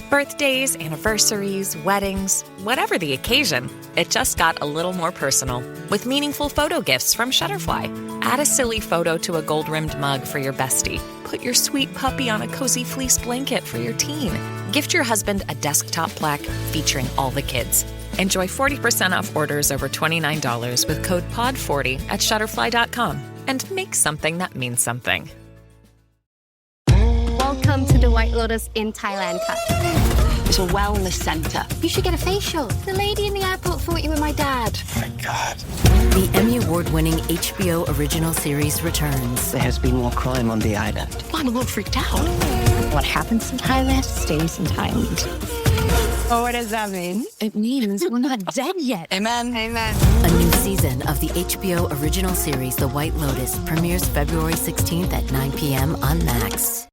Birthdays, anniversaries, weddings, whatever the occasion, it just got a little more personal with meaningful photo gifts from Shutterfly. Add a silly photo to a gold-rimmed mug for your bestie. Put your sweet puppy on a cozy fleece blanket for your teen. Gift your husband a desktop plaque featuring all the kids. Enjoy 40% off orders over $29 with code POD40 at Shutterfly.com and make something that means something. Welcome to the White Lotus in Thailand, Kat. It's a wellness centre. You should get a facial. The lady in the airport thought you were my dad. Oh my God. The Emmy Award-winning HBO original series returns. There has been more crime on the island. I'm a little freaked out. What happens in Thailand stays in Thailand. Oh, what does that mean? It means we're not dead yet. Amen. Amen. A new season of the HBO original series The White Lotus premieres February 16th at 9 p.m. on Max.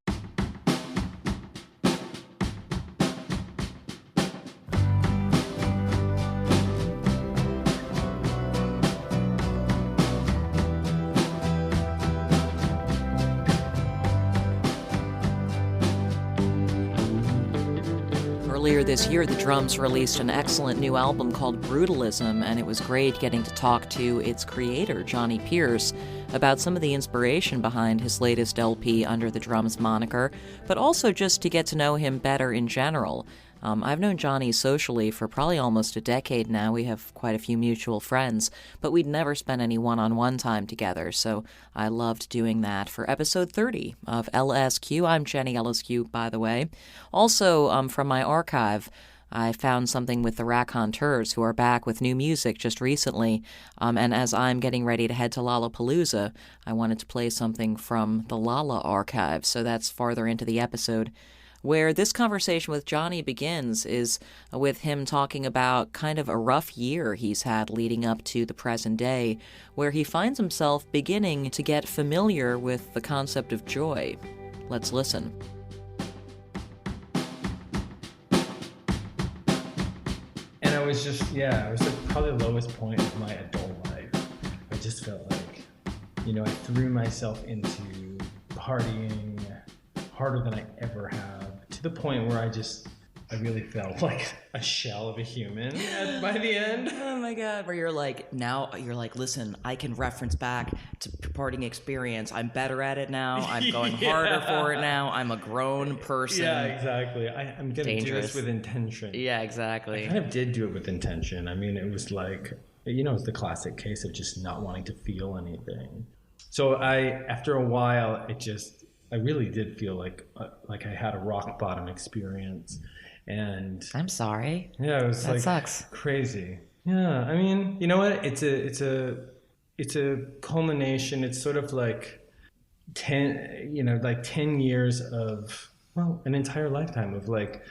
Earlier this year, the Drums released an excellent new album called Brutalism, and it was great getting to talk to its creator, Jonny Pierce, about some of the inspiration behind his latest LP under the Drums moniker, but also just to get to know him better in general. I've known Jonny socially for probably almost a decade now. We have quite a few mutual friends, but we'd never spent any one-on-one time together, so I loved doing that for episode 30 of LSQ. I'm Jenny LSQ, by the way. Also, from my archive, I found something with the Raconteurs, who are back with new music just recently, and as I'm getting ready to head to Lollapalooza, I wanted to play something from the Lala archive, so that's farther into the episode. Where this conversation with Jonny begins is with him talking about kind of a rough year he's had leading up to the present day, where he finds himself beginning to get familiar with the concept of joy. Let's listen. And I was just, it was probably the lowest point of my adult life. I just felt like, I threw myself into partying harder than I ever have, to the point where I really felt like a shell of a human by the end. Oh my God, where you're like, listen, I can reference back to partying experience. I'm better at it now. I'm going harder for it now. I'm a grown person. Yeah, exactly. I'm going to do this with intention. Yeah, exactly. I kind of did do it with intention. I mean, it was like, it was the classic case of just not wanting to feel anything. So after a while, I really did feel like I had a rock bottom experience, and I'm sorry. Yeah, it was that sucks. Crazy. Yeah, I mean, you know what? It's a culmination. It's sort of like 10 years of, well, an entire lifetime of like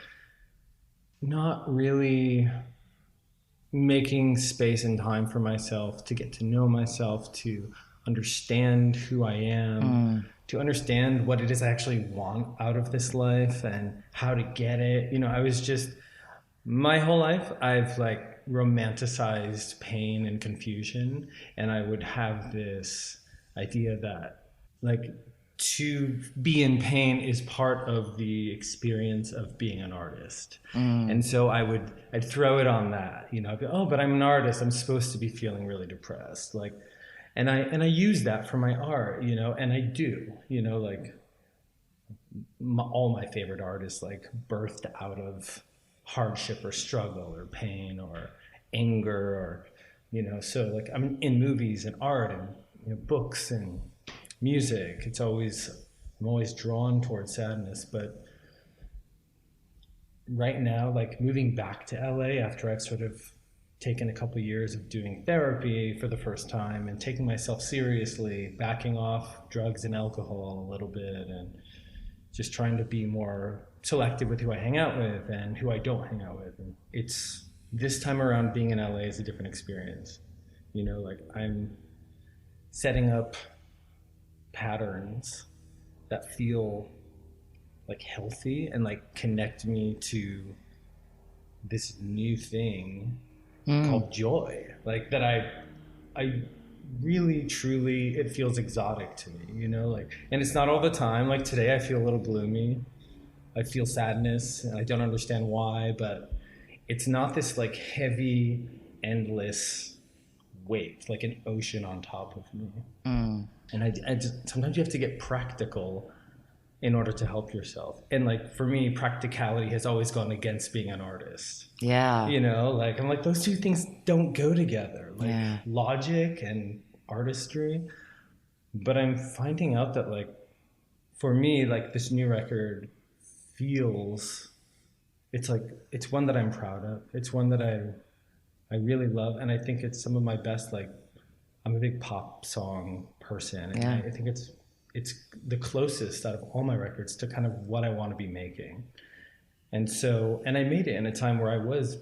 not really making space and time for myself to get to know myself, to understand who I am. To understand what it is I actually want out of this life and how to get it. I was just, my whole life, I've like romanticized pain and confusion. And I would have this idea that like to be in pain is part of the experience of being an artist. And so I'd throw it on that, I'd be, oh, but I'm an artist. I'm supposed to be feeling really depressed. And I use that for my art, and I do, all my favorite artists like birthed out of hardship or struggle or pain or anger or, so like I'm in movies and art and books and music. I'm always drawn towards sadness, but right now, like moving back to LA after I've sort of taken a couple of years of doing therapy for the first time and taking myself seriously, backing off drugs and alcohol a little bit, and just trying to be more selective with who I hang out with and who I don't hang out with. And it's this time around, being in LA is a different experience. Like I'm setting up patterns that feel like healthy and like connect me to this new thing called joy, like that I really truly, it feels exotic to me, and it's not all the time. Like today I feel a little gloomy, I feel sadness and I don't understand why, but it's not this like heavy, endless weight, like an ocean on top of me. And I just, sometimes you have to get practical in order to help yourself. And like for me, practicality has always gone against being an artist. Yeah. You know, like I'm like, those two things don't go together, like logic and artistry. But I'm finding out that like, for me, like this new record feels, it's like, it's one that I'm proud of. It's one that I really love. And I think it's some of my best, like, I'm a big pop song person. And I think it's the closest out of all my records to kind of what I want to be making. And so, and I made it in a time where I was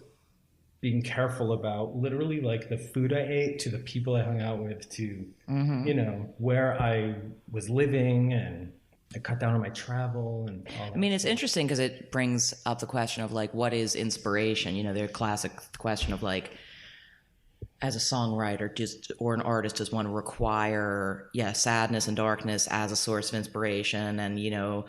being careful about literally like the food I ate, to the people I hung out with, to, you know, where I was living, and I cut down on my travel and all that. I mean, it's interesting because it brings up the question of like, what is inspiration? You know, the classic question of like, as a songwriter or an artist, does one require sadness and darkness as a source of inspiration? And you know,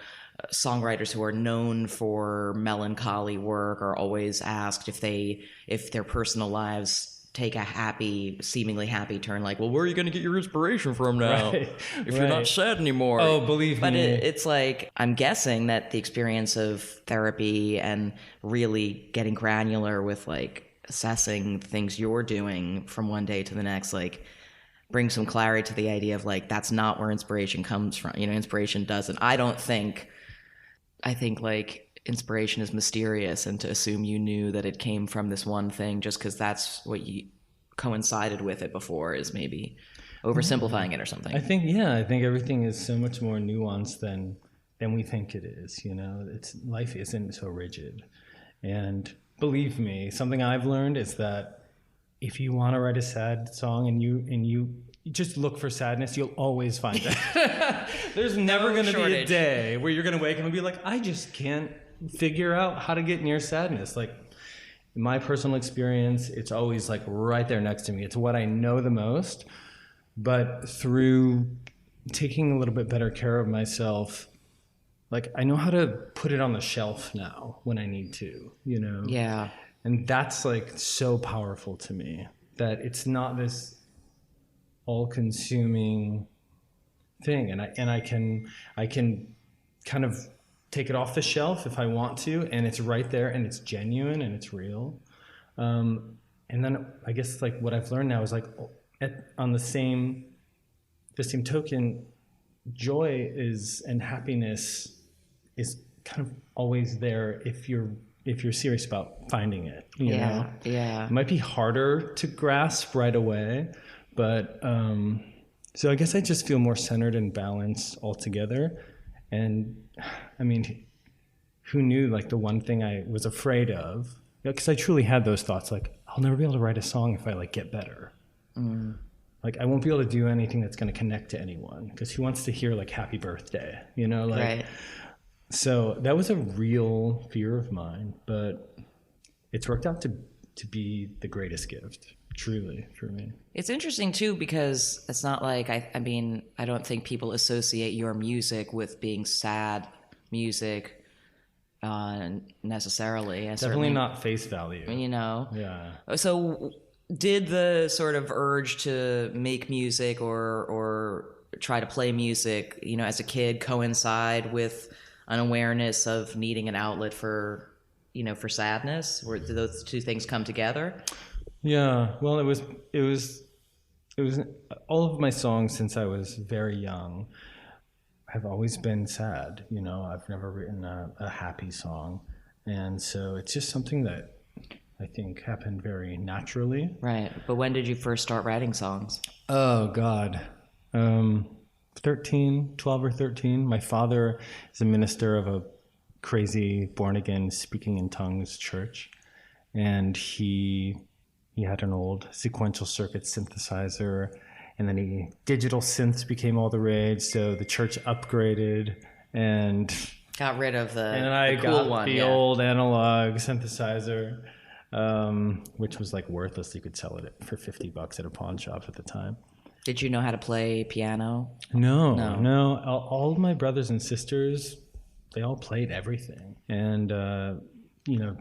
songwriters who are known for melancholy work are always asked if their personal lives take a seemingly happy turn, like, well, where are you going to get your inspiration from now if you're not sad anymore? Oh, believe me. But it's like, I'm guessing that the experience of therapy and really getting granular with like assessing things you're doing from one day to the next, like, bring some clarity to the idea of like, that's not where inspiration comes from. You know, inspiration doesn't. I think like inspiration is mysterious, and to assume you knew that it came from this one thing just because that's what you coincided with it before is maybe oversimplifying it or something. I think everything is so much more nuanced than we think it is. You know, life isn't so rigid. And believe me, something I've learned is that if you want to write a sad song and you just look for sadness, you'll always find it. There's never going to be a day where you're going to wake up and be like, I just can't figure out how to get near sadness. Like, in my personal experience, it's always like right there next to me. It's what I know the most. But through taking a little bit better care of myself, like, I know how to put it on the shelf now when I need to, you know? Yeah. And that's like so powerful to me, that it's not this all-consuming thing. And I can kind of take it off the shelf if I want to, and it's right there, and it's genuine, and it's real. And then I guess like what I've learned now is like, on the same token, joy and happiness is kind of always there if you're serious about finding it. You know? Yeah. It might be harder to grasp right away, but so I guess I just feel more centered and balanced altogether. And I mean, who knew, like, the one thing I was afraid of, because I truly had those thoughts, like, I'll never be able to write a song if I like get better. Like, I won't be able to do anything that's going to connect to anyone, because who wants to hear like happy birthday, you know? Like, right. So that was a real fear of mine, but it's worked out to be the greatest gift, truly, for me. It's interesting too, because it's not like, I mean, I don't think people associate your music with being sad music necessarily. Definitely not face value. You know? Yeah. So did the sort of urge to make music or try to play music, you know, as a kid coincide with an awareness of needing an outlet for, you know, for sadness? Or did those two things come together? Yeah, well, it was all of my songs since I was very young have always been sad. You know, I've never written a happy song. And so it's just something that I think happened very naturally. Right. But when did you first start writing songs? Oh, God. 12 or 13. My father is a minister of a crazy born-again speaking in tongues church. And he had an old sequential circuit synthesizer, and then digital synths became all the rage, so the church upgraded and got rid of and then I cool got the old analog synthesizer, which was like worthless. You could sell it for $50 at a pawn shop at the time. Did you know how to play piano? No. All of my brothers and sisters they all played everything. And,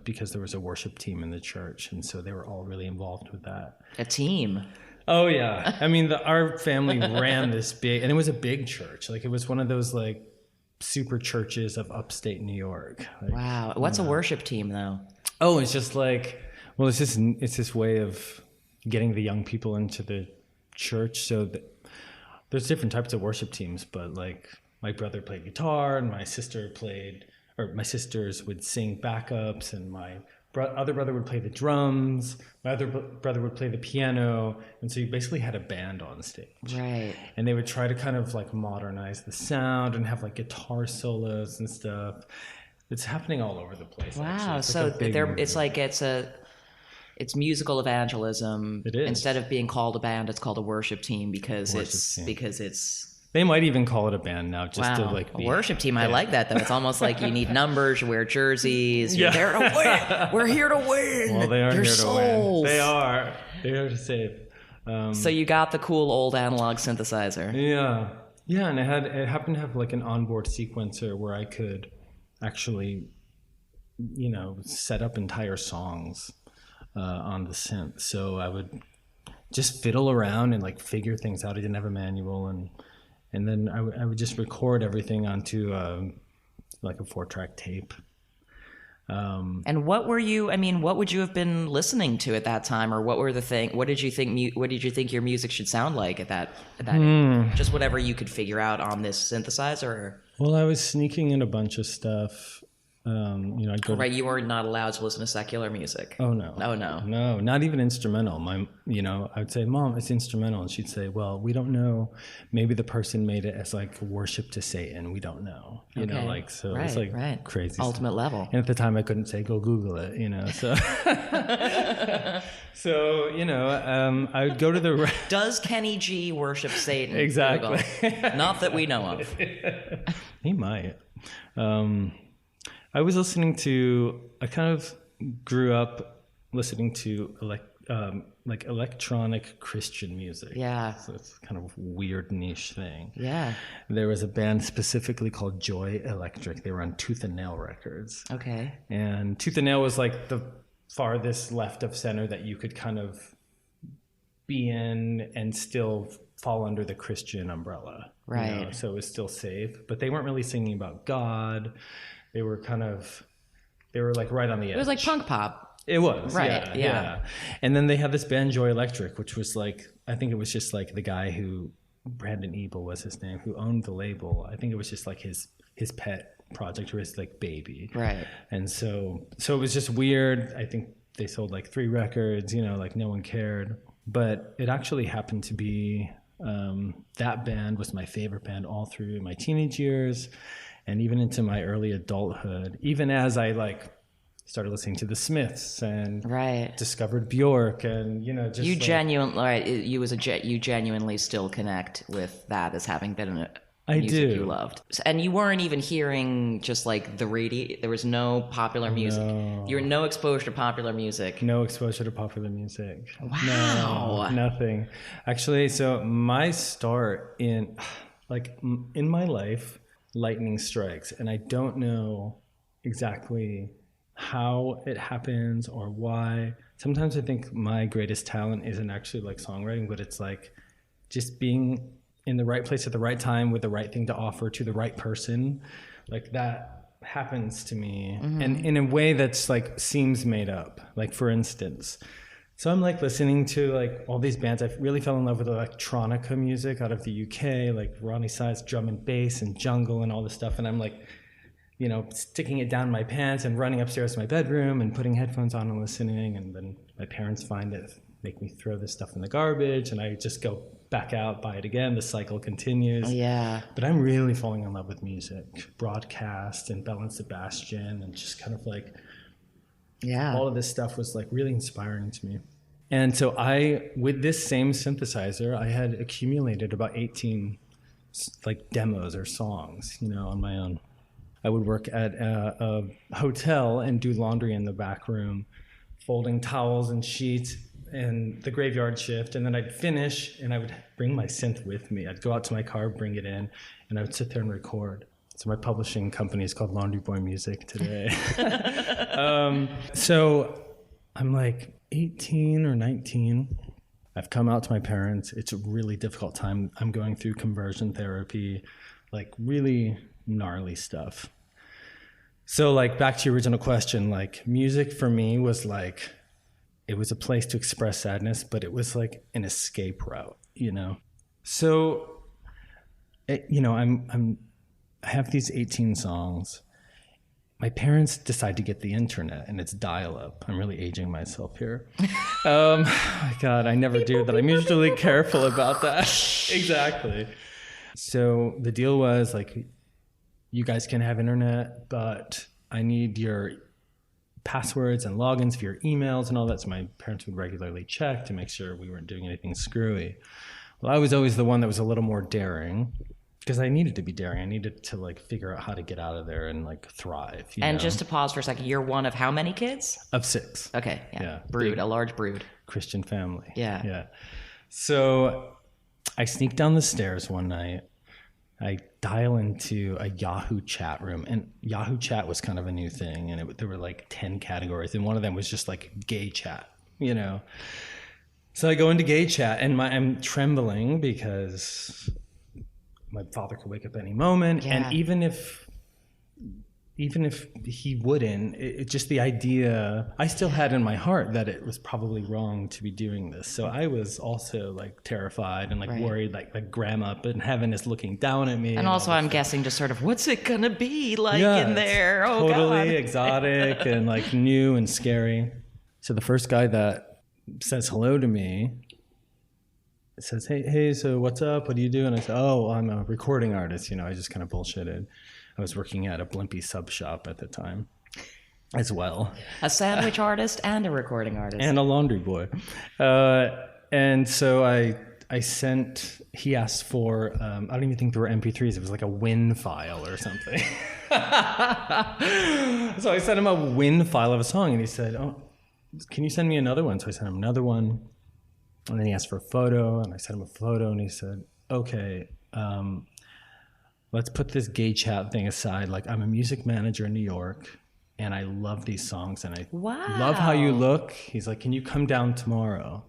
because there was a worship team in the church. And so they were all really involved with that. A team. Oh, yeah. I mean, our family ran this big, and it was a big church. Like, it was one of those, like, super churches of upstate New York. Like, wow. What's a worship team, though? Oh, it's just like, well, it's this way of getting the young people into the church. So there's different types of worship teams, but like my brother played guitar and my sisters would sing backups, and my other brother would play the drums. My other brother would play the piano. And so you basically had a band on stage. Right. And they would try to kind of like modernize the sound and have like guitar solos and stuff. It's happening all over the place. Wow. It's musical evangelism. It is. Instead of being called a band, it's called a worship team because They might even call it a band now, just to like be a worship team. I like that though. It's almost like you need numbers, you wear jerseys. Yeah. You're there to win. We're here to win. Well, they are Your here souls. to win. They are. They're here to save. So you got the cool old analog synthesizer. Yeah, and it happened to have like an onboard sequencer where I could actually, set up entire songs on the synth. So I would just fiddle around and like figure things out. I didn't have a manual, and then I would just record everything onto like a 4-track tape. And what would you have been listening to at that time, or what did you think your music should sound like at that age? Just whatever you could figure out on this synthesizer? Well, I was sneaking in a bunch of stuff. I'd go right, you were not allowed to listen to secular music. Oh no. No, not even instrumental. I would say, Mom, it's instrumental, and she'd say, well, we don't know. Maybe the person made it as like worship to Satan. We don't know. It's like crazy. Ultimate level. And at the time, I couldn't say go Google it. So so I would go to the. Does Kenny G worship Satan? Exactly. Not that we know of. He might. I was listening to. I kind of grew up listening to like electronic Christian music. Yeah. So it's kind of a weird niche thing. Yeah. There was a band specifically called Joy Electric. They were on Tooth and Nail Records. Okay. And Tooth and Nail was like the farthest left of center that you could kind of be in and still fall under the Christian umbrella. Right. So it was still safe, but they weren't really singing about God. They were like right on the edge. It was like punk pop. It was. Right. Yeah. And then they had this band Joy Electric, which was like, I think it was just like the guy who, Brandon Ebel was his name, who owned the label. I think it was just like his pet project or his like baby. Right. And so it was just weird. I think they sold like 3 records, like no one cared. But it actually happened to be, that band was my favorite band all through my teenage years. And even into my early adulthood, even as I like started listening to the Smiths and discovered Bjork and just you genuinely still connect with that as having been music you loved. And you weren't even hearing just like the radio. There was no popular music. You were no exposure to popular music. No exposure to popular music. Wow. No, nothing. Actually, so my start in my life, lightning strikes, and I don't know exactly how it happens or why. Sometimes I think my greatest talent isn't actually like songwriting, but it's like just being in the right place at the right time with the right thing to offer to the right person. Like that happens to me, and in a way that's like seems made up. Like for instance, so I'm like listening to like all these bands. I really fell in love with electronica music out of the UK, like Ronnie Side's drum and bass and jungle and all this stuff. And I'm like, sticking it down my pants and running upstairs to my bedroom and putting headphones on and listening. And then my parents find it, make me throw this stuff in the garbage, and I just go back out, buy it again. The cycle continues. Yeah. But I'm really falling in love with music, broadcast and Bell and Sebastian, and just kind of like, all of this stuff was like really inspiring to me. And so with this same synthesizer, I had accumulated about 18 like demos or songs, on my own. I would work at a hotel and do laundry in the back room, folding towels and sheets and the graveyard shift. And then I'd finish and I would bring my synth with me. I'd go out to my car, bring it in, and I would sit there and record. So my publishing company is called Laundry Boy Music today. So I'm like 18 or 19. I've come out to my parents. It's a really difficult time. I'm going through conversion therapy, like really gnarly stuff. So like back to your original question, like music for me was like, it was a place to express sadness, but it was like an escape route, you know? So, you know, I have these 18 songs. My parents decide to get the internet, and it's dial-up. I'm really aging myself here. My God, I never do that. I'm usually careful about that. Exactly. So the deal was like, you guys can have internet, but I need your passwords and logins for your emails and all that. So my parents would regularly check to make sure we weren't doing anything screwy. Well, I was always the one that was a little more daring, because I needed to be daring. I needed to like figure out how to get out of there and like thrive. And just to pause for a second, you're one of how many kids? Of 6. Okay, yeah. Brood, big, a large brood. Christian family. Yeah. So I sneak down the stairs one night. I dial into a Yahoo chat room, and Yahoo chat was kind of a new thing, and there were like 10 categories, and one of them was just like gay chat, you know. So I go into gay chat, and I'm trembling because my father could wake up any moment. Yeah. And even if he wouldn't, it just the idea, I still had in my heart that it was probably wrong to be doing this. So I was also like terrified and like worried, like grandma up in heaven is looking down at me. And also I'm guessing just sort of, what's it gonna be like in there? Oh, totally God. Exotic and like new and scary. So the first guy that says hello to me, it says, hey, so what's up? What do you do? And I said, oh, I'm a recording artist. You know, I just kind of bullshitted. I was working at a Blimpie sub shop at the time as well. A sandwich artist and a recording artist. And a laundry boy. And so he asked for, I don't even think there were MP3s. It was like a WIN file or something. So I sent him a WIN file of a song, and he said, oh, can you send me another one? So I sent him another one. And then he asked for a photo, and I sent him a photo, and he said, okay, let's put this gay chat thing aside. Like, I'm a music manager in New York, and I love these songs, and I love how you look. He's like, can you come down tomorrow?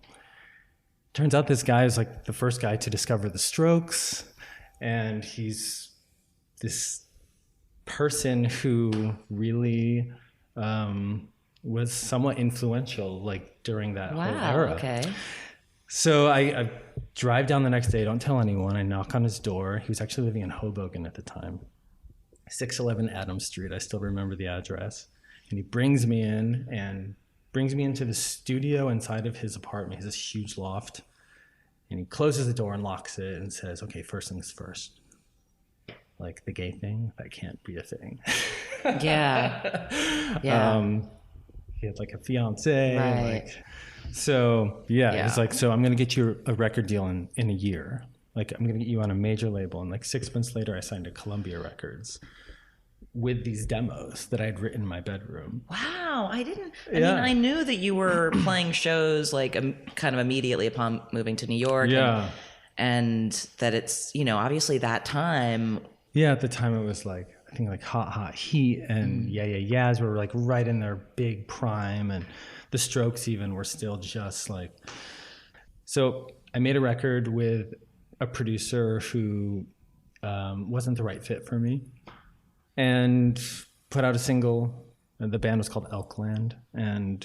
Turns out this guy is like the first guy to discover the Strokes, and he's this person who really was somewhat influential, like, during that whole era. Okay. So I drive down the next day, don't tell anyone. I knock on his door. He was actually living in Hoboken at the time. 611 Adams Street. I still remember the address. And he brings me in and brings me into the studio inside of his apartment. He has this huge loft. And he closes the door and locks it and says, okay, first things first. Like the gay thing, that can't be a thing. Yeah. He had like a fiance. Right. So it's like, so I'm going to get you a record deal in a year. Like, I'm going to get you on a major label. And like 6 months later, I signed to Columbia Records with these demos that I'd written in my bedroom. Wow. I mean, I knew that you were playing shows like kind of immediately upon moving to New York. Yeah. And that it's, you know, obviously that time. Yeah. At the time it was like, I think like Hot Heat and Yeah Yeahs were like right in their big prime, and the Strokes even were still just like. So I made a record with a producer who wasn't the right fit for me, and put out a single. The band was called Elkland, and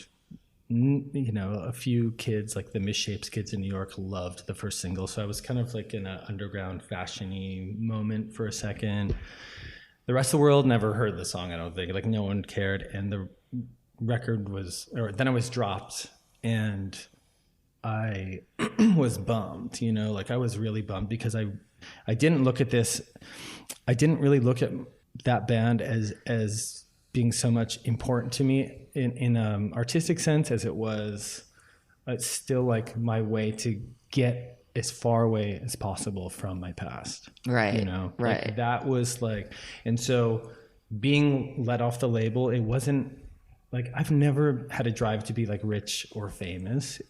you know, a few kids, like the Misshapes kids in New York, loved the first single. So I was kind of like in an underground fashion-y moment for a second. The rest of the world never heard the song, I don't think. Like, no one cared. And the record then it was dropped, and I was bummed, you know? Like, I was really bummed because I didn't look at this. I didn't really look at that band as being so much important to me in artistic sense as it was still like my way to get as far away as possible from my past. Right. You know, right. Like that was like, and so being let off the label, it wasn't like, I've never had a drive to be like rich or famous.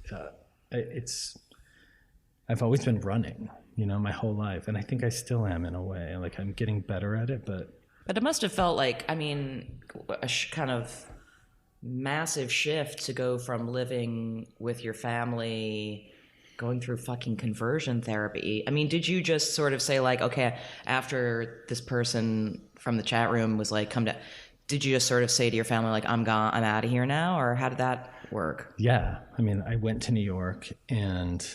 I've always been running, you know, my whole life. And I think I still am in a way. Like, I'm getting better at it, but But it must have felt like, I mean, kind of massive shift to go from living with your family, going through fucking conversion therapy. I mean, did you just sort of say like, okay, after this person from the chat room was like, come to, did you just sort of say to your family, like, I'm gone, I'm out of here now? Or how did that work? Yeah. I mean, I went to New York, and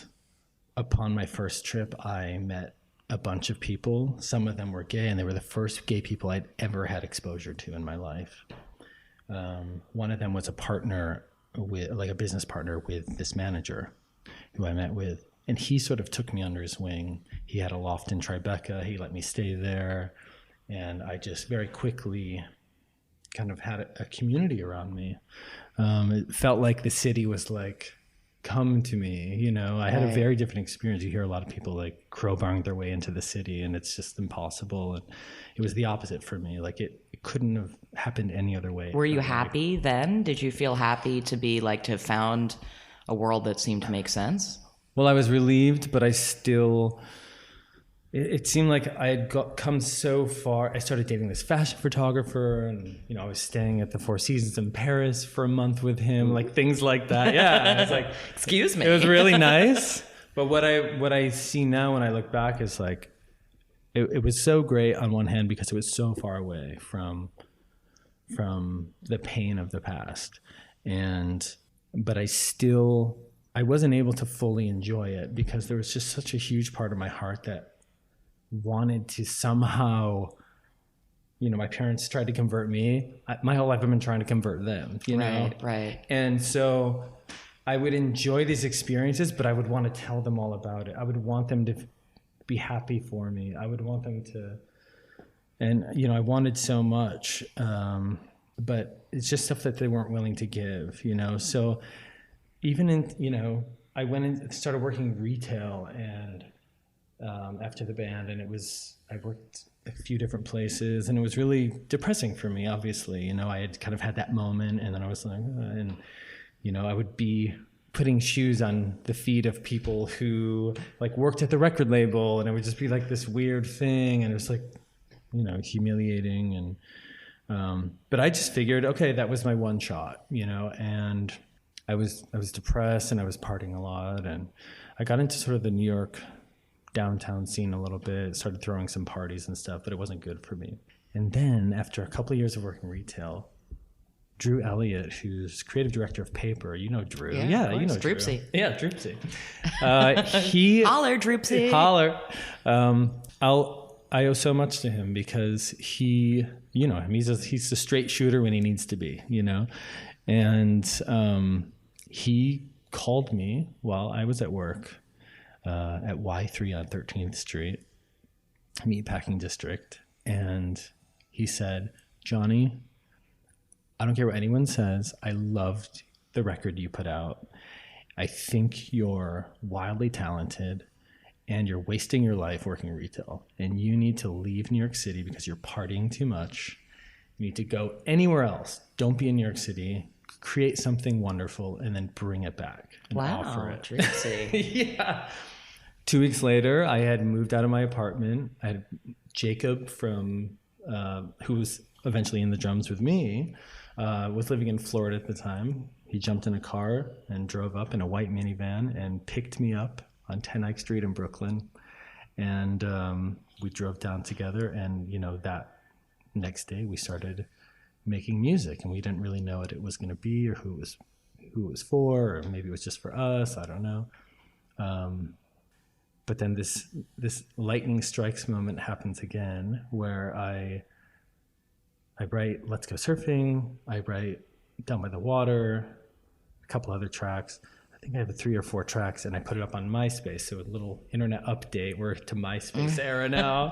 upon my first trip, I met a bunch of people. Some of them were gay, and they were the first gay people I'd ever had exposure to in my life. One of them was a partner with, like a business partner with this manager who I met with. And he sort of took me under his wing. He had a loft in Tribeca. He let me stay there. And I just very quickly kind of had a community around me. It felt like the city was like, come to me, you know. I had a very different experience. You hear a lot of people like crowbarring their way into the city, and it's just impossible. And it was the opposite for me. Like it couldn't have happened any other way. Were you happy then? Did you feel happy to be like, to have found a world that seemed to make sense? Well, I was relieved, but I still, it seemed like I had come so far. I started dating this fashion photographer, and, you know, I was staying at the Four Seasons in Paris for a month with him, like things like that. Yeah. And it's like, excuse me. It was really nice. But what I see now when I look back is like, it was so great on one hand because it was so far away from the pain of the past. But I wasn't able to fully enjoy it because there was just such a huge part of my heart that wanted to somehow, you know, my parents tried to convert me. My whole life I've been trying to convert them, you know? Right. And so I would enjoy these experiences, but I would want to tell them all about it. I would want them to be happy for me. I would want them to, and, you know, I wanted so much, but it's just stuff that they weren't willing to give, you know? So even in, you know, I went and started working retail and after the band, and I worked a few different places, and it was really depressing for me, obviously. You know, I had kind of had that moment, and then I was like, and, you know, I would be putting shoes on the feet of people who like worked at the record label, and it would just be like this weird thing, and it was like, you know, humiliating. And but I just figured, okay, that was my one shot, you know, and I was depressed, and I was partying a lot, and I got into sort of the New York downtown scene a little bit, started throwing some parties and stuff, but it wasn't good for me. And then after a couple of years of working retail, Drew Elliott, who's creative director of Paper, you know Drew. Yeah, you know Droopsy. Drew. Yeah, Droopsy. He holler, Droopsy. Holler. I owe so much to him because he, you know, he's a straight shooter when he needs to be, you know, and he called me while I was at work at Y3 on 13th Street, Meatpacking District, and he said, Johnny, I don't care what anyone says, I loved the record you put out. I think you're wildly talented and you're wasting your life working retail, and you need to leave New York City because you're partying too much. You need to go anywhere else. Don't be in New York City. Create something wonderful and then bring it back and offer it. Droopsy. Yeah. 2 weeks later, I had moved out of my apartment. I had Jacob from, who was eventually in the drums with me, was living in Florida at the time. He jumped in a car and drove up in a white minivan and picked me up on 10 Ike Street in Brooklyn. And we drove down together, and, you know, that next day we started making music, and we didn't really know what it was going to be or who it was for, or maybe it was just for us. I don't know. But then this lightning strikes moment happens again, where I write Let's Go Surfing, I write Down by the Water, a couple other tracks. I think I have 3 or 4 tracks, and I put it up on MySpace. So a little internet update. We're to MySpace era now.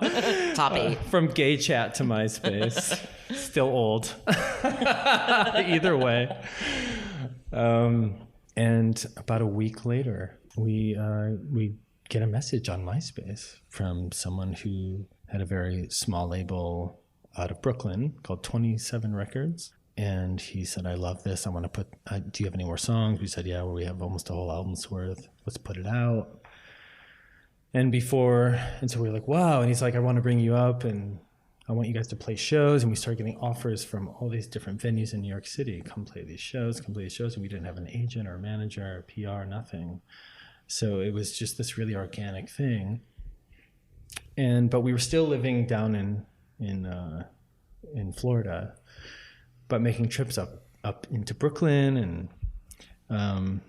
Top 8. From gay chat to MySpace. Still old. Either way. And about a week later, we get a message on MySpace from someone who had a very small label out of Brooklyn called 27 Records. And he said, I love this. I want to put, do you have any more songs? We said, yeah, well, we have almost a whole album's worth. Let's put it out. And so we were like, wow. And he's like, I want to bring you up and I want you guys to play shows. And we started getting offers from all these different venues in New York City. Come play these shows. And we didn't have an agent or a manager or PR, nothing. So it was just this really organic thing. But we were still living down in Florida, but making trips up into Brooklyn. And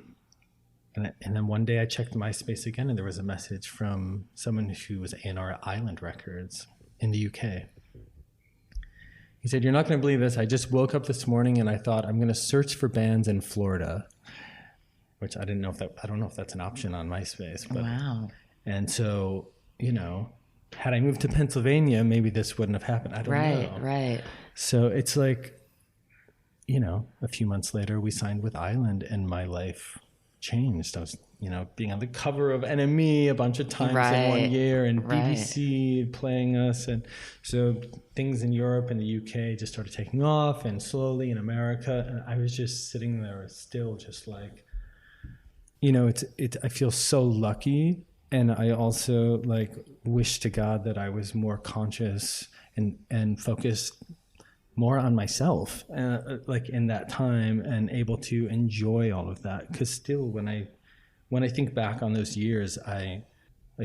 then one day I checked MySpace again, and there was a message from someone who was A&R at Island Records in the UK. He said, "You're not going to believe this. I just woke up this morning and I thought I'm going to search for bands in Florida," which I don't know if that's an option on MySpace. But, wow. And so, had I moved to Pennsylvania, maybe this wouldn't have happened. I don't know. Right. So it's like, a few months later we signed with Island and my life changed. I was, being on the cover of NME a bunch of times in 1 year, and BBC playing us. And so things in Europe and the UK just started taking off, and slowly in America. And I was just sitting there still just like, I feel so lucky. And I also wish to God that I was more conscious and focused more on myself, in that time, and able to enjoy all of that. Because still, when I think back on those years, I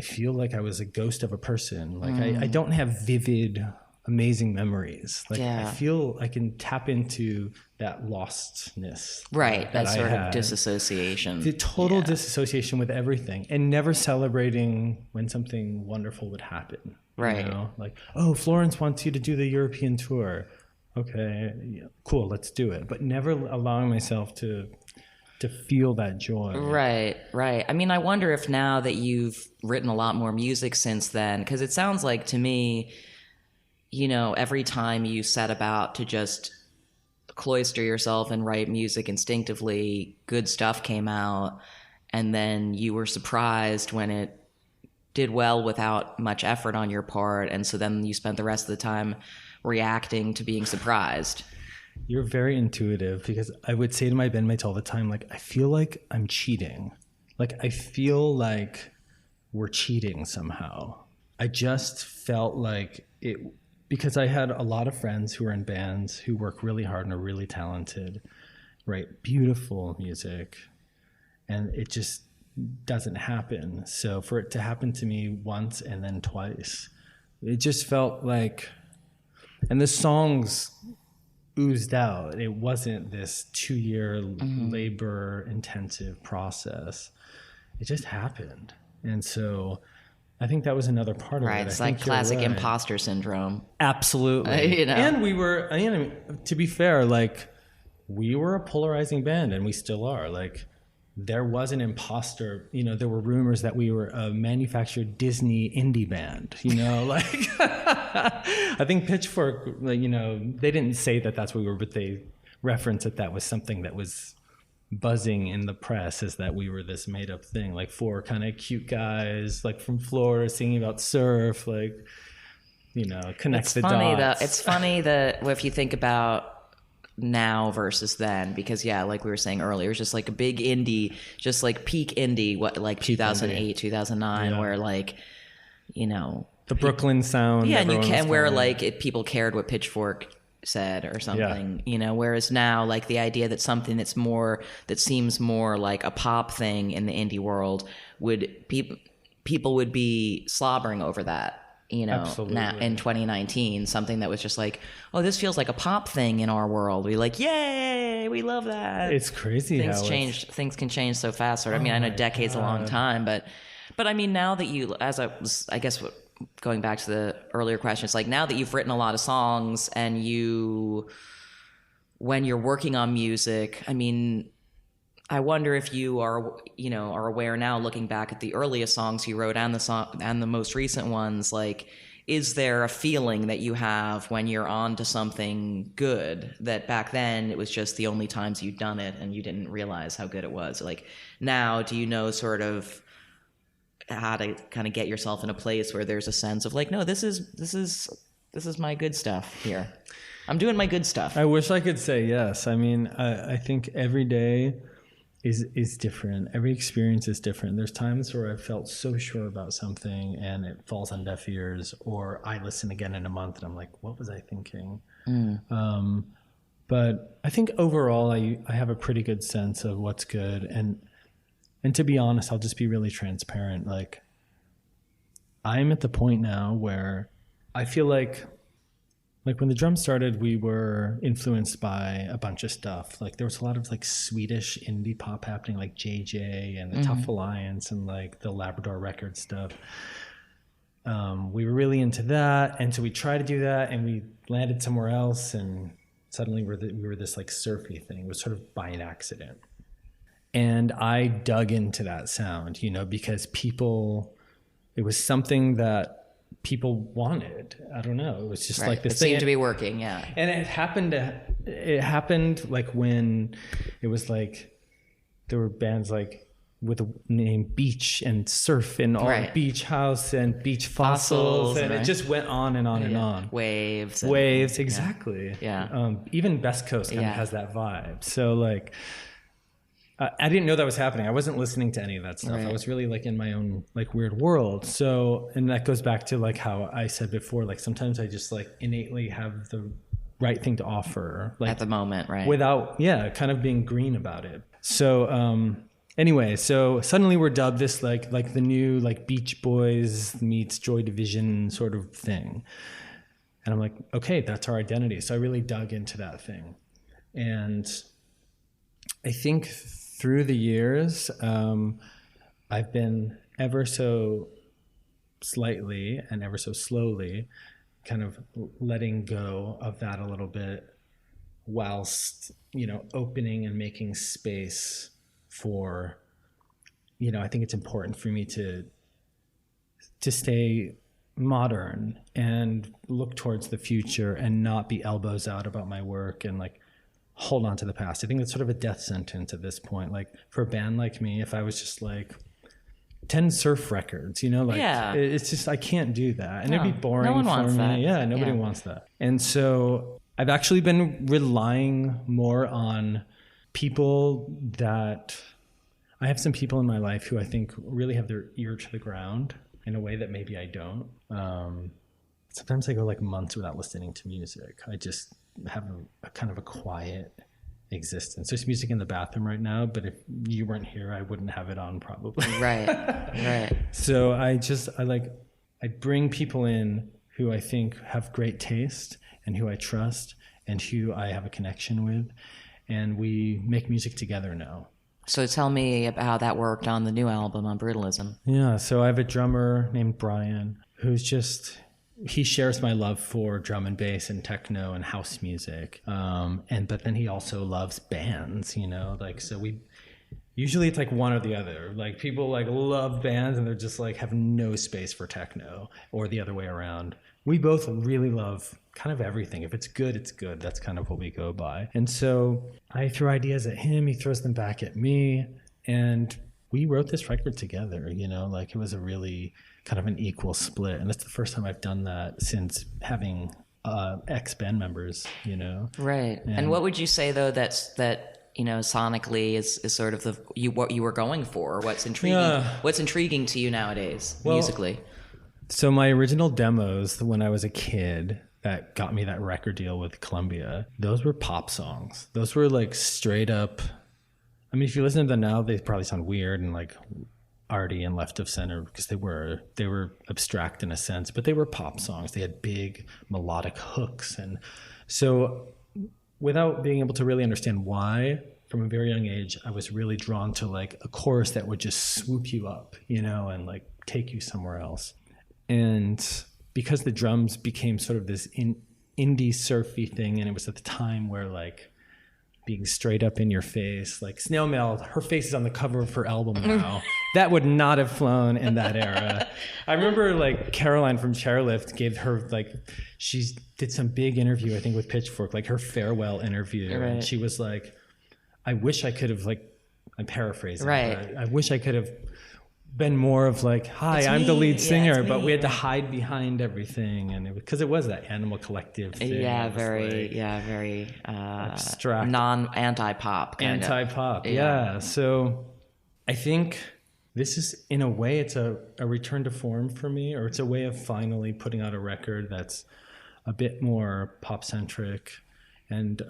feel like I was a ghost of a person. I don't have vivid, amazing memories. I feel I can tap into that lostness. Right, that sort of disassociation. The total disassociation with everything, and never celebrating when something wonderful would happen. Right. Oh, Florence wants you to do the European tour. Okay, cool, let's do it. But never allowing myself to feel that joy. Right. I mean, I wonder if now that you've written a lot more music since then, because it sounds like to me, every time you set about to just cloister yourself and write music instinctively, good stuff came out, and then you were surprised when it did well without much effort on your part, and so then you spent the rest of the time reacting to being surprised. You're very intuitive, because I would say to my bandmates all the time, I feel like I'm cheating. I feel like we're cheating somehow. I just felt like it, because I had a lot of friends who are in bands who work really hard and are really talented, write beautiful music, and it just doesn't happen. So for it to happen to me once and then twice, it just felt like, and the songs oozed out. It wasn't this 2-year labor intensive process. It just happened. And so I think that was another part of it. It's like classic imposter syndrome. Absolutely. And we were, to be fair, we were a polarizing band, and we still are. There was an imposter, there were rumors that we were a manufactured Disney indie band, I think Pitchfork, they didn't say that that's what we were, but they referenced that was something that was buzzing in the press, is that we were this made up thing, 4 kind of cute guys, from Florida singing about surf, connect the dots. It's funny that if you think about now versus then, because like we were saying earlier, it's just a big indie, just peak indie, 2008, 2009, where the Brooklyn sound, and where people cared what Pitchfork said or something, whereas now the idea that something that seems more like a pop thing in the indie world people would be slobbering over that. Absolutely. Now in 2019, something that was just this feels like a pop thing in our world. We yay, we love that. It's crazy things how change. Things can change so fast. I know decade's a long time, but I mean, now that you, I guess going back to the earlier question, it's now that you've written a lot of songs, and when you're working on music, I mean, I wonder if you are aware now, looking back at the earliest songs you wrote and the most recent ones, is there a feeling that you have when you're on to something good that back then it was just the only times you'd done it and you didn't realize how good it was? Now, do you know sort of how to kind of get yourself in a place where there's a sense of no, this is my good stuff here. I'm doing my good stuff. I wish I could say yes. I mean, I think every day is different. Every experience is different. There's times where I felt so sure about something and it falls on deaf ears, or I listen again in a month and I'm like, what was I thinking? But I think overall I have a pretty good sense of what's good. And to be honest, I'll just be really transparent. Like, I'm at the point now where I feel like when the Drums started, we were influenced by a bunch of stuff. Like, there was a lot of like Swedish indie pop happening, like JJ and the Tough Alliance and like the Labrador Record stuff. We were really into that, and so we tried to do that, and we landed somewhere else, and suddenly we were this like surfy thing. It was sort of by an accident, and I dug into that sound, you know, because it was something that people wanted. I don't know. It was just like this thing. It seemed to be working, yeah. And it happened like when it was like there were bands like with the name Beach and Surf and all Beach House and Beach Fossils and it just went on and on and on. Waves, exactly. Yeah. Even Best Coast kind of has that vibe. So like I didn't know that was happening. I wasn't listening to any of that stuff. I was really like in my own like weird world. So, and that goes back to like how I said before, like sometimes I just like innately have the right thing to offer. Like at the moment, right? Without, kind of being green about it. So, anyway, so suddenly we're dubbed this like the new like Beach Boys meets Joy Division sort of thing. And I'm like, okay, that's our identity. So I really dug into that thing. And I think through the years, I've been ever so slightly and ever so slowly kind of letting go of that a little bit, whilst, you know, opening and making space for, you know, I think it's important for me to stay modern and look towards the future and not be elbows out about my work and like hold on to the past. I think it's sort of a death sentence at this point. Like for a band like me, if I was just like 10 surf records, you know, like it's just, I can't do that. And it'd be boring. No one wants that. Yeah, nobody wants that. And so I've actually been relying more on people that I have some people in my life who I think really have their ear to the ground in a way that maybe I don't. Sometimes I go like months without listening to music. I just have a kind of a quiet existence. There's music in the bathroom right now, but if you weren't here, I wouldn't have it on probably. Right. So I bring people in who I think have great taste and who I trust and who I have a connection with, and we make music together now. So tell me about how that worked on the new album, on Brutalism. Yeah, so I have a drummer named Brian who's he shares my love for drum and bass and techno and house music. But then he also loves bands, you know, like, so usually it's like one or the other. Like people like love bands and they're just like have no space for techno, or the other way around. We both really love kind of everything. If it's good, it's good. That's kind of what we go by. And so I throw ideas at him, he throws them back at me, and we wrote this record together, you know, like it was a really kind of an equal split. And that's the first time I've done that since having ex-band members, you know. Right. And what would you say, though, that you know, sonically is sort of what you were going for? What's intriguing to you nowadays, musically? So my original demos when I was a kid that got me that record deal with Columbia, those were pop songs. Those were like straight up, I mean, if you listen to them now, they probably sound weird and like arty and left of center because they were abstract in a sense, but they were pop songs. They had big melodic hooks. And so without being able to really understand why, from a very young age, I was really drawn to like a chorus that would just swoop you up, you know, and like take you somewhere else. And because the drums became sort of this indie surfy thing, and it was at the time where like being straight up in your face, like Snail Mail, her face is on the cover of her album now. That would not have flown in that era. I remember like Caroline from Chairlift gave her like, she did some big interview, I think with Pitchfork, like her farewell interview. Right. And she was like, I wish I could have, like, I'm paraphrasing, right. I wish I could have been more of like, hi, It's I'm the me. lead singer, it's but me. we had to hide behind everything, and because it was that Animal Collective thing. Yeah, It was very abstract, anti-pop. Anti-pop, yeah. So I think this is, in a way, it's a return to form for me, or it's a way of finally putting out a record that's a bit more pop-centric. And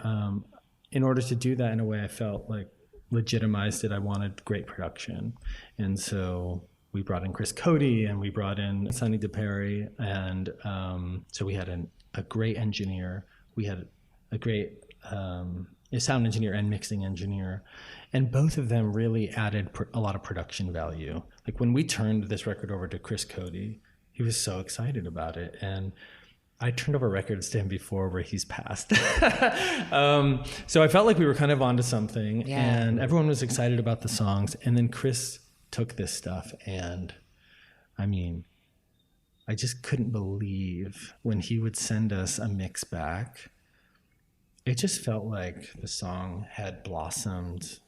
in order to do that, in a way, I felt like legitimized it. I wanted great production. And so we brought in Chris Cody, and we brought in Sonny DePerry. And so we had a great engineer. We had a great a sound engineer and mixing engineer. And both of them really added a lot of production value. Like when we turned this record over to Chris Cody, he was so excited about it. And I turned over records to him before where he's passed. So I felt like we were kind of onto something, and everyone was excited about the songs. And then Chris took this stuff, and I mean, I just couldn't believe when he would send us a mix back. It just felt like the song had blossomed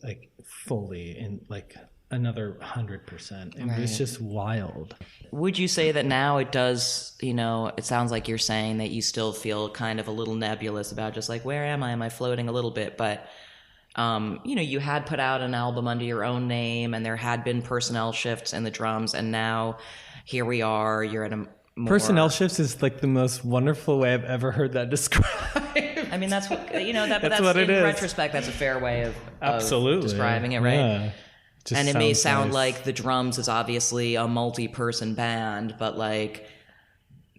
like fully in like another 100%. It was just wild. Would you say that now it does, it sounds like you're saying that you still feel kind of a little nebulous about just like, where am I? Am I floating a little bit? But, you had put out an album under your own name, and there had been personnel shifts in the drums, and now here we are, you're in a more... Personnel shifts is like the most wonderful way I've ever heard that described. I mean, that's what, that's what it in is. retrospect, that's a fair way of Absolutely describing it, right? Yeah. And it may sound nice. like the drums is obviously a multi-person band, but like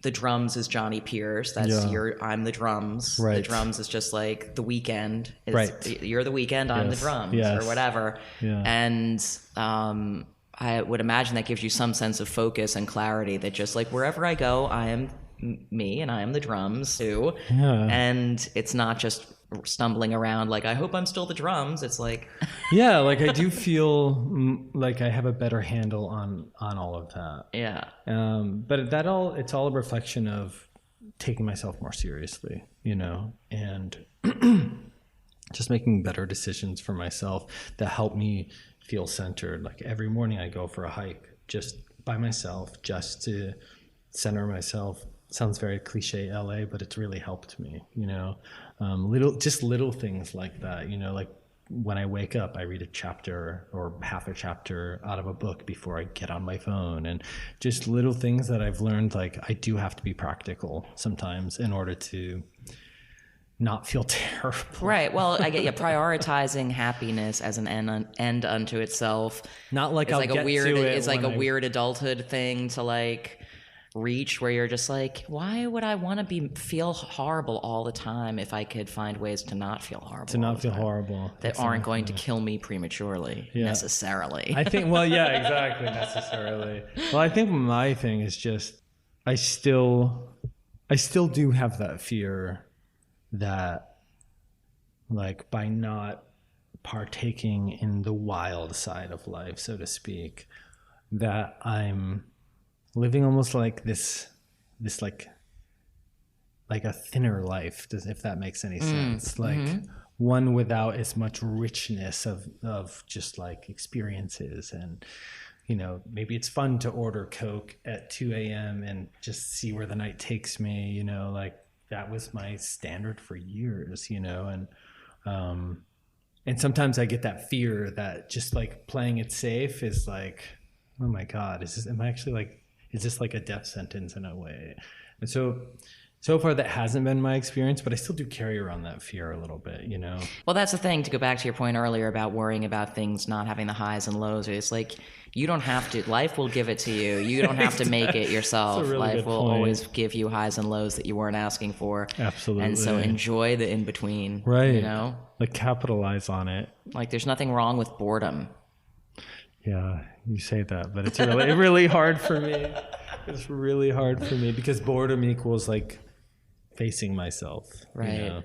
the drums is Jonny Pierce. That's I'm the drums. Right. The drums is just like the weekend. Right. You're the weekend, I'm the drums, or whatever. Yeah. And I would imagine that gives you some sense of focus and clarity, that just like wherever I go, I am me and I am the drums too. Yeah. And it's not just stumbling around like, I hope I'm still the drums. It's like yeah, like I do feel like I have a better handle on all of that. Yeah. But it's all a reflection of taking myself more seriously, and just making better decisions for myself that help me feel centered. Like every morning I go for a hike just by myself, just to center myself. Sounds very cliche LA, but it's really helped me, little things like that, like when I wake up, I read a chapter or half a chapter out of a book before I get on my phone, and just little things that I've learned. Like I do have to be practical sometimes in order to not feel terrible. Right. Well, I get prioritizing happiness as an end unto itself. Not like it's I'll like get a weird. to it. It's like a weird adulthood thing to like reach, where you're just like, why would I want to feel horrible all the time if I could find ways to not feel horrible? To not feel horrible. That aren't going to kill me prematurely necessarily. I think. Well, yeah, exactly. Necessarily. Well, I think my thing is just I still do have that fear that, like, by not partaking in the wild side of life, so to speak, that I'm living almost like this like a thinner life, if that makes any sense. Like one without as much richness of just like experiences. And maybe it's fun to order Coke at 2 a.m. and just see where the night takes me, like that was my standard for years, and sometimes I get that fear that just like playing it safe is like, oh my God, is this like a death sentence in a way? And so far that hasn't been my experience, but I still do carry around that fear a little bit, Well, that's the thing, to go back to your point earlier about worrying about things not having the highs and lows. It's like, you don't have to, life will give it to you. You don't have to make it yourself. Really life will point. always give you highs and lows that you weren't asking for. Absolutely. And so enjoy the in-between, right? Like capitalize on it. Like there's nothing wrong with boredom. Yeah, you say that, but it's really hard for me. It's really hard for me because boredom equals like facing myself. Right.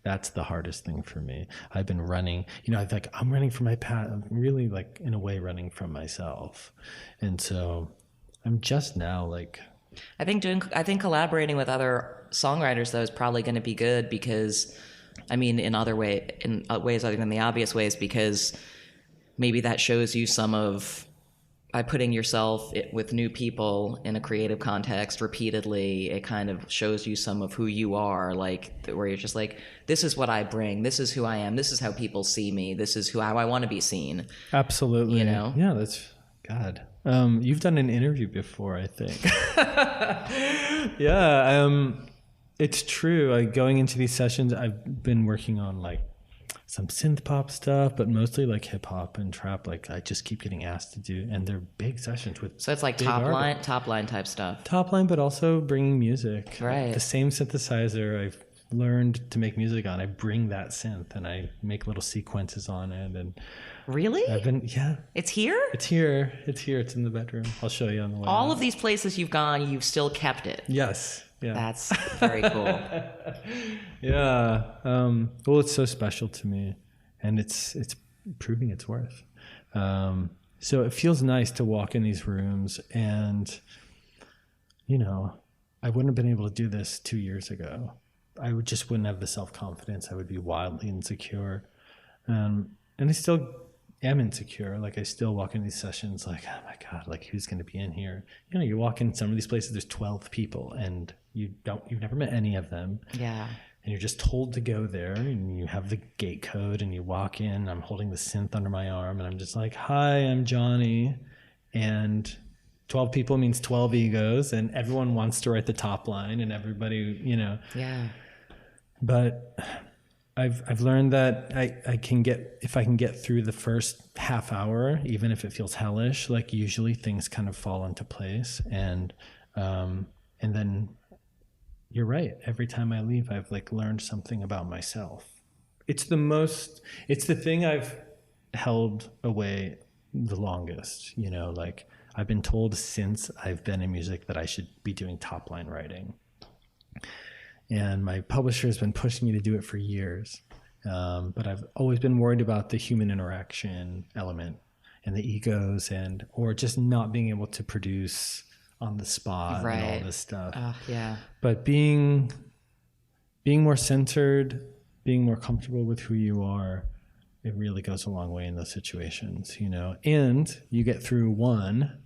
That's the hardest thing for me. I've been running, I'm running from my path. I'm really like in a way running from myself. And so I'm just now like, I think collaborating with other songwriters though is probably going to be good because, I mean, in ways other than the obvious ways, because maybe that shows you some of by putting yourself with new people in a creative context repeatedly, it kind of shows you some of who you are, like where you're just like, this is what I bring, this is who I am, this is how people see me, this is how I want to be seen. Absolutely. You know? Yeah, that's God. You've done an interview before, I think. Yeah, it's true. Like going into these sessions, I've been working on like some synth pop stuff, but mostly like hip hop and trap. Like I just keep getting asked to do, and they're big sessions with. So it's like top line type stuff. Top line, but also bringing music. Right. The same synthesizer I've learned to make music on, I bring that synth and I make little sequences on it. And really, it's here. It's here. It's in the bedroom. I'll show you on the way. All of these places you've gone, you've still kept it. Yes. Yeah. That's very cool. Yeah. Well, it's so special to me, and it's proving its worth. So it feels nice to walk in these rooms, and you know, I wouldn't have been able to do this 2 years ago. I just wouldn't have the self-confidence. I would be wildly insecure, and I still am insecure. Like I still walk in these sessions like, oh my God, like who's going to be in here? You know, you walk in some of these places, there's 12 people, and you've never met any of them. Yeah. And you're just told to go there, and you have the gate code, and you walk in. I'm holding the synth under my arm, and I'm just like, hi, I'm Johnny. And 12 people means 12 egos, and everyone wants to write the top line, and everybody, you know. Yeah. But I've learned that if I can get through the first half hour, even if it feels hellish, like usually things kind of fall into place, and then you're right. Every time I leave, I've like learned something about myself. It's the thing I've held away the longest, you know, like I've been told since I've been in music that I should be doing top line writing. And my publisher has been pushing me to do it for years. But I've always been worried about the human interaction element and the egos or just not being able to produce on the spot and all this stuff. Yeah. But being more centered, being more comfortable with who you are, it really goes a long way in those situations, you know. And you get through one.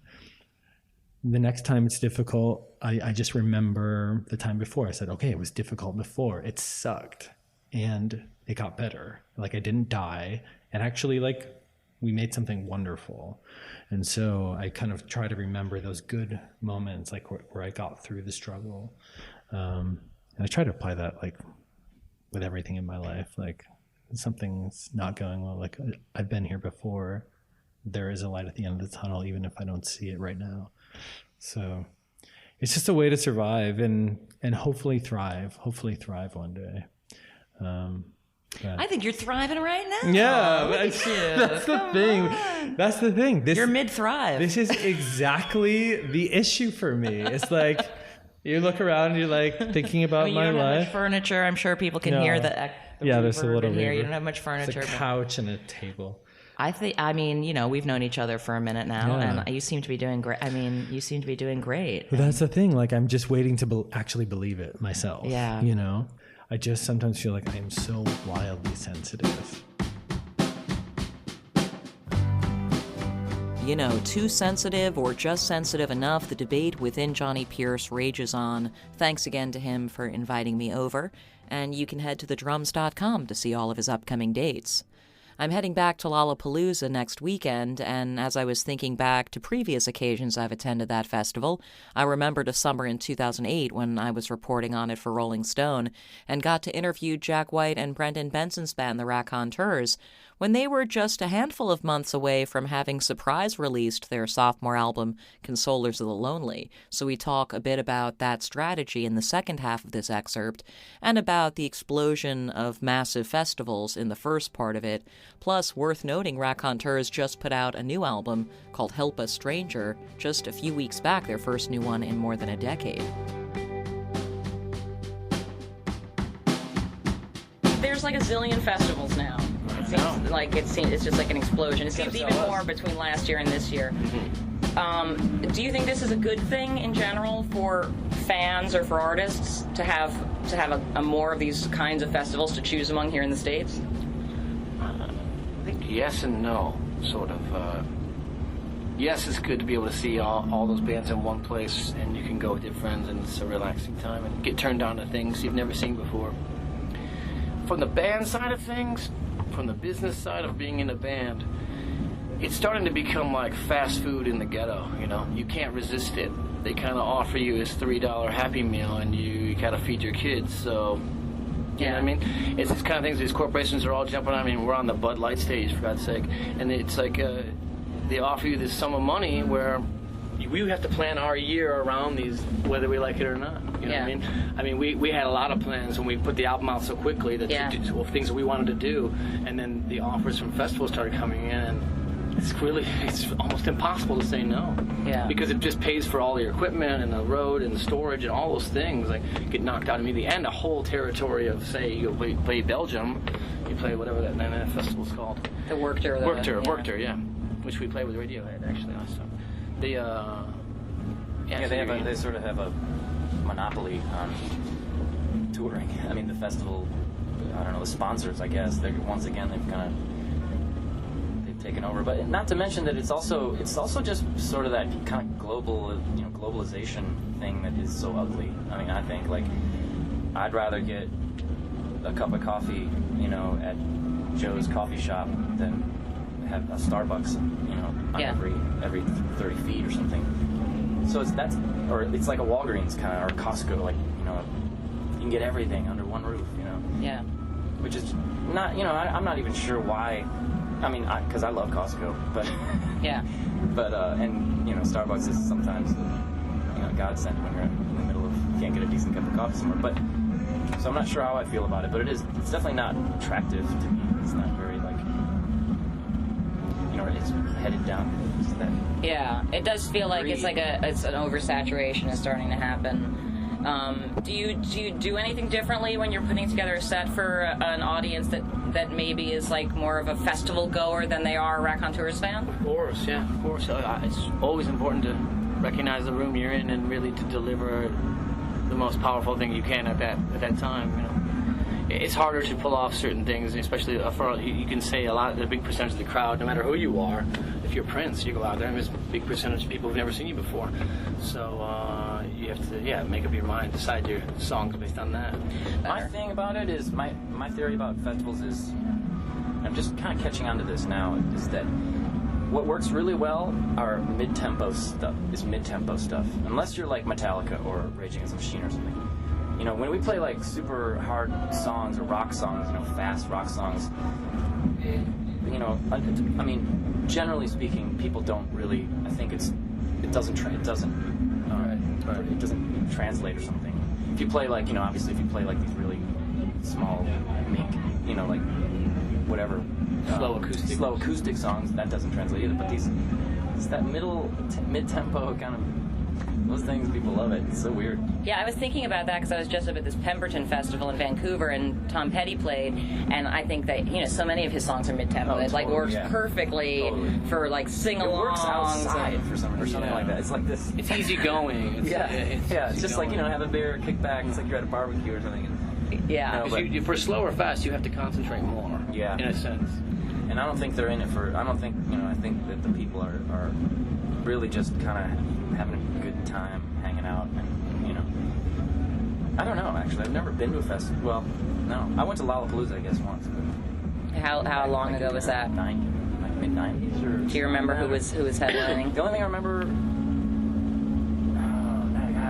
The next time it's difficult, I just remember the time before. I said, okay, it was difficult before. It sucked. And it got better. Like I didn't die. And actually like we made something wonderful. And so I kind of try to remember those good moments, like where I got through the struggle. And I try to apply that like with everything in my life. Like something's not going well. Like I've been here before. There is a light at the end of the tunnel, even if I don't see it right now. So it's just a way to survive and hopefully thrive one day. I think you're thriving right now. Yeah, that's the thing. That's the thing. You're mid-thrive. This is exactly the issue for me. It's like you look around and you're like thinking about my you don't life. have much furniture. I'm sure people can hear the there's a little here. You don't have much furniture. It's a couch and a table. I mean, you know, we've known each other for a minute now, and you seem to be doing great. I mean, you seem to be doing great. But that's the thing. Like, I'm just waiting to actually believe it myself. Yeah. You know, I just sometimes feel like I am so wildly sensitive. You know, too sensitive or just sensitive enough, the debate within Jonny Pierce rages on. Thanks again to him for inviting me over, and you can head to thedrums.com to see all of his upcoming dates. I'm heading back to Lollapalooza next weekend, and as I was thinking back to previous occasions I've attended that festival, I remembered a summer in 2008 when I was reporting on it for Rolling Stone and got to interview Jack White and Brendan Benson's band, the Raconteurs, when they were just a handful of months away from having surprise released their sophomore album, Consolers of the Lonely. So we talk a bit about that strategy in the second half of this excerpt, and about the explosion of massive festivals in the first part of it. Plus, worth noting, Raconteurs just put out a new album called Help a Stranger just a few weeks back, their first new one in more than a decade. There's like a zillion festivals now. It seems like it's just like an explosion. It seems even more between last year and this year. Mm-hmm. Do you think this is a good thing in general for fans or for artists to have a more of these kinds of festivals to choose among here in the States? I think yes and no, sort of. yes, it's good to be able to see all those bands in one place, and you can go with your friends, and it's a relaxing time, and get turned on to things you've never seen before. From the band side of things, from the business side of being in a band, it's starting to become like fast food in the ghetto, you know? You can't resist it. They kind of offer you this $3 Happy Meal, and you gotta feed your kids, so... You know what I mean? It's these kind of things these corporations are all jumping on. I mean, we're on the Bud Light stage, for God's sake, and it's like they offer you this sum of money where we have to plan our year around these, whether we like it or not. You know what I mean? I mean, we had a lot of plans when we put the album out so quickly that things that we wanted to do, and then the offers from festivals started coming in, and it's almost impossible to say no. Yeah. Because it just pays for all your equipment and the road and the storage and all those things like get knocked out immediately. And the whole territory of, say, you play Belgium, you play whatever that festival's called. The Workter. Workter, yeah. Which we played with Radiohead actually last time. They sort of have a monopoly on touring. I mean, the festival, I don't know, the sponsors, I guess, once again they've taken over. But not to mention that it's also just sort of that kind of globalization thing that is so ugly. I mean, I think like I'd rather get a cup of coffee, you know, at Joe's coffee shop than have a Starbucks, you know, on every 30 feet or something. So it's like a Walgreens kind of, or Costco, like, you know, you can get everything under one roof, you know. Yeah. Which is not, you know, I'm not even sure why. I mean, because I love Costco, but and you know, Starbucks is sometimes you know, godsend when you're in the middle of can't get a decent cup of coffee somewhere. But so I'm not sure how I feel about it, but it's definitely not attractive to me. It's not very like, you know, it's headed down. Yeah, it does feel like it's like it's an oversaturation is starting to happen. Do you do anything differently when you're putting together a set for an audience that maybe is like more of a festival goer than they are a Raconteurs fan? Of course, yeah, of course. It's always important to recognize the room you're in and really to deliver the most powerful thing you can at that time. You know, it's harder to pull off certain things, especially for you can say a big percentage of the crowd, no matter who you are. If you're Prince, you go out there and there's a big percentage of people who've never seen you before. So you have to, make up your mind, decide your songs based on that. My thing about it is, my theory about festivals is, I'm just kind of catching on to this now, is that what works really well are mid-tempo stuff. Unless you're like Metallica or Rage Against the Machine or something. You know, when we play like super hard songs or rock songs, you know, fast rock songs, you know, I mean, generally speaking, people don't really. I think it doesn't translate or something. If you play like, you know, obviously if you play like these really small, you know, like whatever slow acoustic songs, that doesn't translate either. But it's that mid-tempo kind of. Those things, people love it. It's so weird. Yeah, I was thinking about that because I was just up at this Pemberton Festival in Vancouver, and Tom Petty played, and I think that, you know, so many of his songs are mid-tempo. It like works perfectly for like sing-alongs. It works outside for something like that. It's like this. It's easy going. It's just like, you know, have a beer, kick back. It's like you're at a barbecue or something. Yeah. You, for slow or fast, you have to concentrate more. Yeah. In a sense. And I don't think they're in it for. I don't think, you know. I think that the people are really just kind of having a good time hanging out, and, you know, I don't know, actually. I've never been to a festival. Well, no. I went to Lollapalooza, I guess, once. But how long ago was that? Mid-90s or... Do you remember who was headlining? The only thing I remember...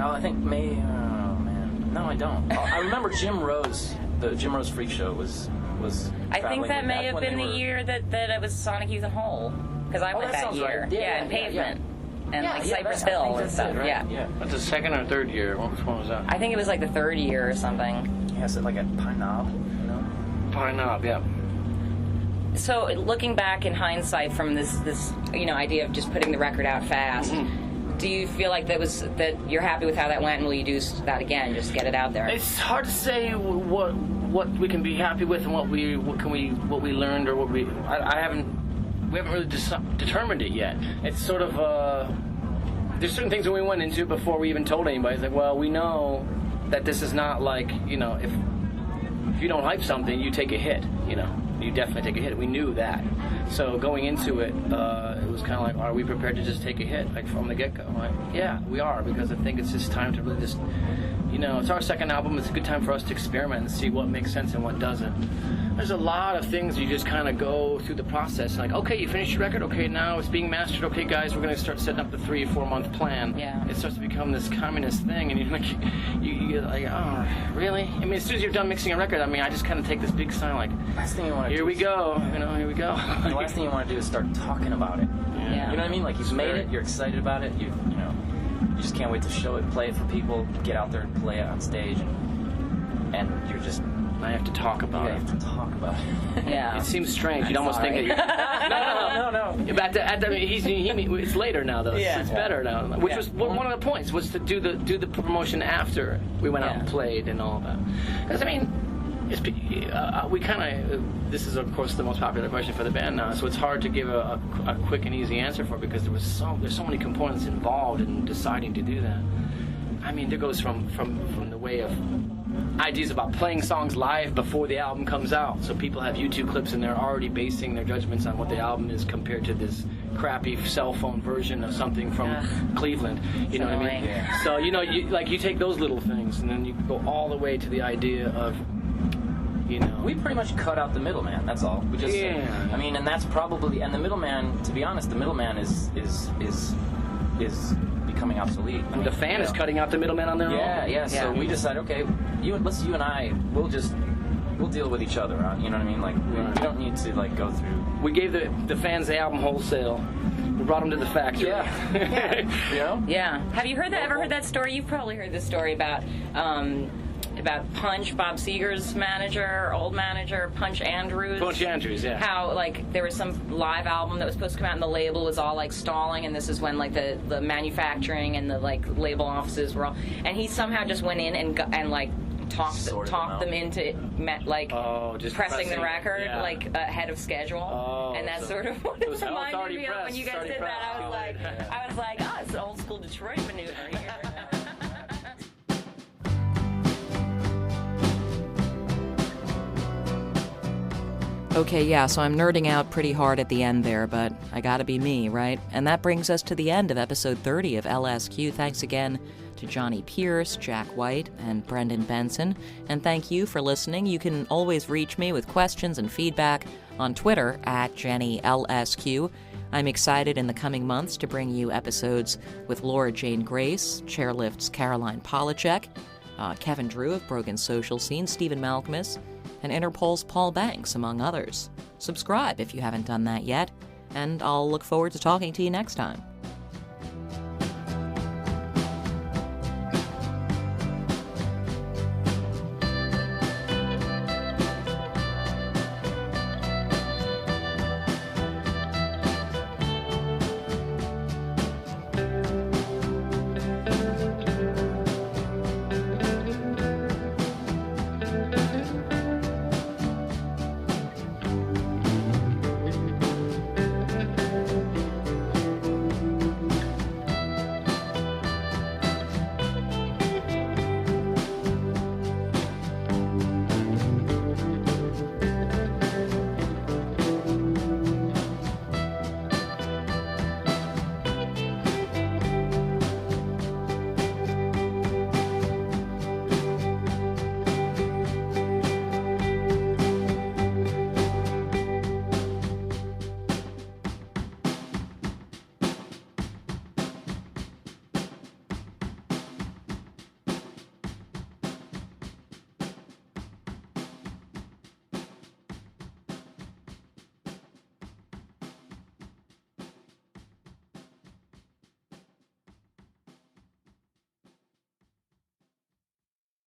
I think no, I don't. I remember Jim Rose. The Jim Rose Freak Show was I think that may have been the year that it was Sonic Youth and Hole. Because I went that year. Right. And Pavement. And like Cypress Hill and stuff. Right? Yeah. That's the second or third year. Which one was that? I think it was like the third year or something. Yeah, so like at Pine Knob, you know? Pine Knob, yeah. So looking back in hindsight from this you know, idea of just putting the record out fast, do you feel like that you're happy with how that went, and will you do that again, just get it out there? It's hard to say what we can be happy with and what we learned, or we haven't really determined it yet. It's sort of there's certain things that we went into before we even told anybody. It's like, well, we know that this is not like, you know, if you don't hype something, you take a hit. You know, you definitely take a hit. We knew that. So going into it, it was kind of like, are we prepared to just take a hit, like from the get-go? Like, yeah, we are, because I think it's just time to really just, it's our second album. It's a good time for us to experiment and see what makes sense and what doesn't. There's a lot of things you just kind of go through the process. Like, okay, you finished your record. Okay, now it's being mastered. Okay, guys, we're going to start setting up the 3 or 4 month plan. Yeah. It starts to become this communist thing, and you're like, oh, really? I mean, as soon as you're done mixing a record, I just kind of take this big sign, like, last thing you want to here do we go. Here we go. The last thing you want to do is start talking about it. Yeah. You know what I mean? Like, you've made it, you're excited about it, you just can't wait to show it, play it for people, get out there and play it on stage, and you're just... I have to talk about it. You have to talk about it. Yeah. It seems strange. You'd almost think that... No. It's later now, though. Yeah. It's better now. Which was one of the points, was to do the promotion after we went out and played and all that. Because, we kind of... This is, of course, the most popular question for the band now, so it's hard to give a quick and easy answer for it, because there's so many components involved in deciding to do that. There goes from the way of ideas about playing songs live before the album comes out. So people have YouTube clips and they're already basing their judgments on what the album is compared to this crappy cell phone version of something from Cleveland. You know what I mean? Yeah. So, you take those little things and then you go all the way to the idea of, We pretty much cut out the middleman, that's all. We just, and that's probably, and the middleman, to be honest, the middleman is becoming obsolete. And the fan is cutting out the middleman on their own. Yeah. So we decided, okay, you and I, we'll deal with each other. You know what I mean? Like, we don't need to go through. We gave the fans the album wholesale. We brought them to the factory. Yeah. Yeah. Have you ever heard that story? You've probably heard this story about Punch, Bob Seger's old manager, Punch Andrews. Punch Andrews, yeah. How, there was some live album that was supposed to come out and the label was all, stalling, and this is when, the manufacturing and the, label offices were all... And he somehow just went in and talked them into, just pressing the record, ahead of schedule. And that's sort of what it reminded me of when you guys did that. I was like, oh, it's an old school Detroit maneuver here. Okay, yeah, so I'm nerding out pretty hard at the end there, but I gotta be me, right? And that brings us to the end of episode 30 of LSQ. Thanks again to Jonny Pierce, Jack White, and Brendan Benson. And thank you for listening. You can always reach me with questions and feedback on Twitter @JennyLSQ. I'm excited in the coming months to bring you episodes with Laura Jane Grace, Chairlift's Caroline Polachek, Kevin Drew of Broken Social Scene, Stephen Malkmus, and Interpol's Paul Banks, among others. Subscribe if you haven't done that yet, and I'll look forward to talking to you next time.